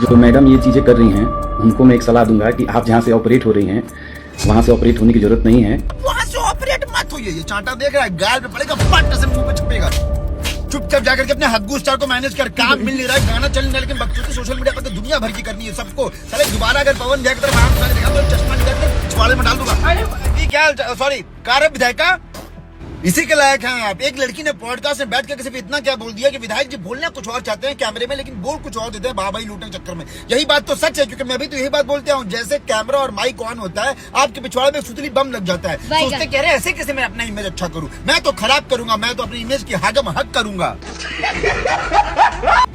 जो मैडम ये चीज़ें कर रही हैं उनको मैं एक सलाह दूंगा कि आप जहाँ से ऑपरेट हो रही हैं वहाँ से ऑपरेट होने की जरूरत नहीं है। वहाँ से ऑपरेट मत होइए। ये चांटा देख रहा है, गाल पे पड़ेगा, पट से मुंह पे छपेगा। चुपचाप जाकर के अपने हग्गू स्टार को मैनेज कर। काम मिल नहीं रहा है, गाना चल नहीं रहा, लेकिन बकचोदी सोशल मीडिया पर तो दुनिया भर की करनी है सबको। साले दोबारा अगर पवन भैया की तरफ आंख उठा के देखा तो चश्मा निकाल कर पिछवाड़े में डाल दूंगा। ये क्या, सॉरी, कार विधायका इसी के लायक हैं आप। एक लड़की ने पॉडकास्ट में बैठ कर सिर्फ इतना क्या बोल दिया कि विधायक जी बोलना कुछ और चाहते हैं कैमरे में, लेकिन बोल कुछ और देते हैं भाई लूटने के चक्कर में। यही बात तो सच है, क्योंकि मैं भी तो यही बात बोलता हूँ। जैसे कैमरा और माइक ऑन होता है, आपके पिछवाड़े में सुतली बम लग जाता है। सोचते कह रहे ऐसे कैसे मैं अपना इमेज अच्छा करूँ। मैं तो खराब करूंगा, मैं तो अपनी इमेज की हगम हक करूंगा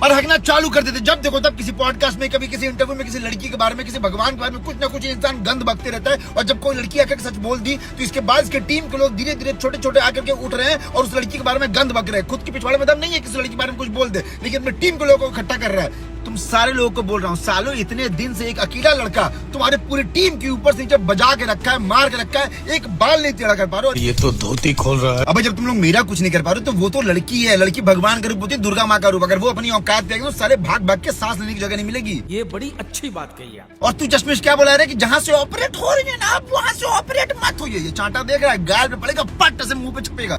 और हकना चालू कर देते। जब देखो तब किसी पॉडकास्ट में, कभी किसी इंटरव्यू में, किसी लड़की के बारे में, किसी भगवान के बारे में कुछ ना कुछ इंसान गंद बकते रहता है। और जब कोई लड़की आकर सच बोल दी तो इसके बाद इसके टीम के लोग धीरे धीरे छोटे छोटे आकर के उठ रहे हैं और उस लड़की के बारे में गंद बक रहे हैं। खुद के पिछवाड़े में दम नहीं है किसी लड़की के बारे में कुछ बोल दे, लेकिन अपनी टीम के लोगों को इकट्ठा कर रहा है। तुम सारे लोगों को बोल रहा हूँ, सालों इतने दिन से एक अकेला लड़का तुम्हारे पूरी टीम के ऊपर से नीचे बजा के रखा है, मार के रखा है, एक बाल नहीं टेढ़ा कर पा रहे हो। ये तो धोती खोल रहा है। अब जब तुम लोग मेरा कुछ नहीं कर पा रहे हो तो वो तो लड़की है। लड़की भगवान का रूप होती है, दुर्गा माँ का रूप। अगर वो अपनी औकात पे तो सारे भाग भाग के सांस लेने की जगह नहीं मिलेगी। ये बड़ी अच्छी बात कही है। और तू चश्मिश क्या बोला रहे कि जहाँ से ऑपरेट हो रही है ना, आप वहाँ से ऑपरेट मत होइए। ये चांटा देख रहा है, गाल पे पड़ेगा, पट से मुंह पे छपेगा।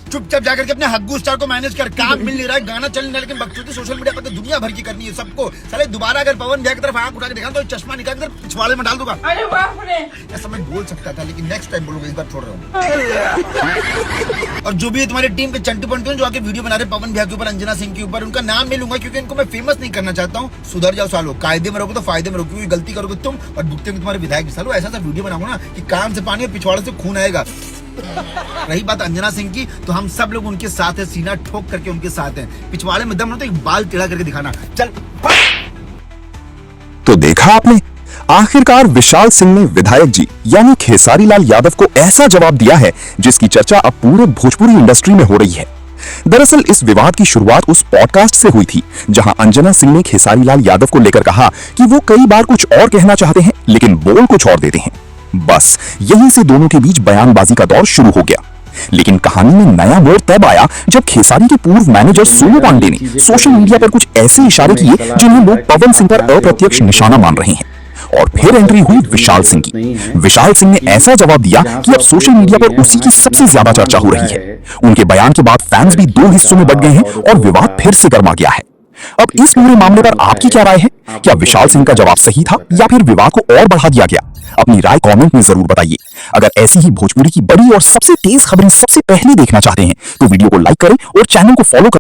चुपचाप जाकर के अपने हग्गू स्टार को मैनेज कर। काम मिल नहीं रहा है, गाना चल नहीं रहा, लेकिन बकचोदी सोशल मीडिया पर तो दुनिया भर की करनी है सबको। साले दोबारा अगर पवन भैया की तरफ आंख उठा के देखा तो चश्मा निकाल कर पिछवाड़े में डाल दूंगा। अरे बाप रे, ऐसा मैं बोल सकता था, लेकिन नेक्स्ट टाइम बोलूंगा, इस बार छोड़ रहा हूँ। और जो भी तुम्हारी टीम के चंटू पंटू जो आके वीडियो बना रहे पवन भैया के ऊपर, अंजना सिंह के ऊपर, उनका नाम नहीं लूंगा क्योंकि इनको मैं फेमस नहीं करना चाहता हूँ। सुधर जाओ सालो, कायदे में रहोगे तो फायदे में रहोगे, क्योंकि गलती करोगे तुम और भुगतेंगे तुम्हारे विधायक। सालो ऐसा सा वीडियो बनाऊंगा ना कि कान से पानी और पिछवाड़े से खून आएगा। रही बात अंजना सिंह की, तो हम सब लोग उनके साथ है, सीना ठोक करके उनके साथ हैं। पिछवाड़े में दम ना तो एक बाल टेढ़ा करके दिखाना। चल तो देखा आपने, आखिरकार विशाल सिंह ने विधायक जी यानी खेसारी लाल यादव को ऐसा जवाब दिया है जिसकी चर्चा अब पूरे भोजपुरी इंडस्ट्री में हो रही है। दरअसल इस विवाद की शुरुआत उस पॉडकास्ट से हुई थी जहां अंजना सिंह ने खेसारी लाल यादव को लेकर कहा कि वो कई बार कुछ और कहना चाहते हैं लेकिन बोल कुछ और देते हैं। बस यहीं से दोनों के बीच बयानबाजी का दौर शुरू हो गया। लेकिन कहानी में नया मोड़ तब आया जब खेसारी के पूर्व मैनेजर सोनू पांडे ने सोशल मीडिया पर कुछ ऐसे इशारे किए जिन्हें लोग पवन सिंह पर अप्रत्यक्ष निशाना मान रहे हैं। और फिर एंट्री हुई विशाल सिंह की। विशाल सिंह ने ऐसा जवाब दिया कि अब सोशल मीडिया पर उसी की सबसे ज्यादा चर्चा हो रही है। उनके बयान के बाद फैंस भी दो हिस्सों में बंट गए हैं और विवाद फिर से गर्मा गया है। अब इस पूरे मामले पर आपकी क्या राय है? क्या विशाल सिंह का जवाब सही था या फिर विवाद को और बढ़ा दिया गया? अपनी राय कमेंट में जरूर बताइए। अगर ऐसी ही भोजपुरी की बड़ी और सबसे तेज खबरें सबसे पहले देखना चाहते हैं तो वीडियो को लाइक करें और चैनल को फॉलो करें।